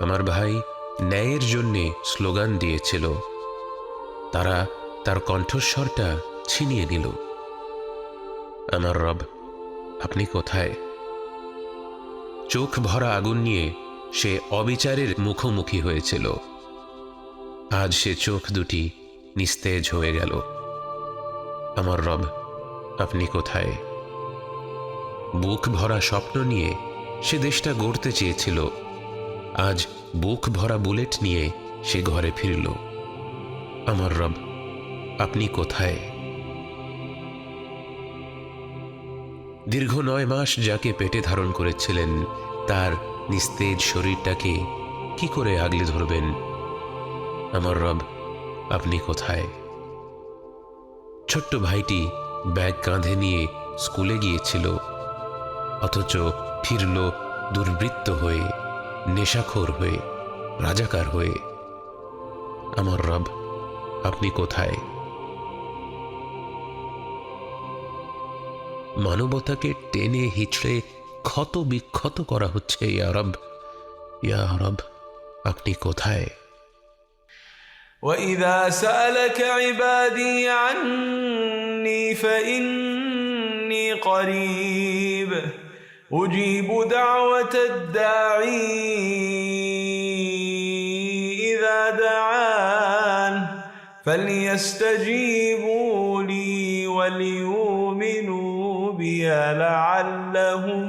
আমার ভাই ন্যায়ের জন্যে স্লোগান দিয়েছিল, তারা তার কণ্ঠস্বরটা ছিনিয়ে নিল। আমার রব, আপনি কোথায়? চোখ ভরা আগুন নিয়ে সে অবিচারের মুখোমুখি হয়েছিল। আজ সে চোখ দুটি নিস্তেজ হয়ে গেল। আমার রব, আপনি কোথায়? বুক ভরা স্বপ্ন নিয়ে সে দেশটা গড়তে চেয়েছিল। আজ বুক ভরা বুলেট নিয়ে সে ঘরে ফিরল। আমার রব, আপনি কোথায়? দীর্ঘ 9 মাস যাকে পেটে ধারণ করেছিলেন, তার নিস্তেজ শরীরটাকে কি করে আগলে ধরবেন? আমার রব, আপনি কোথায়? ছোট্ট ভাইটি ব্যাগ কাঁধে নিয়ে স্কুলে গিয়েছিল, অথচ ফিরল দুর্বৃত্ত হয়ে, নেশাখোর হয়ে, রাজাকার হয়ে। আমার রব, আপনি কোথায়? মানবতাকে টেনে হিচড়ে ক্ষত বিক্ষত করা হচ্ছে। ইয়া রব, ইয়া রব, আপনি কোথায়? وإذا سألك عبادي عني فإني قريب أجيب دعوة الداعي إذا دعان فليستجيبوا لي وليؤمنوا بي لعلهم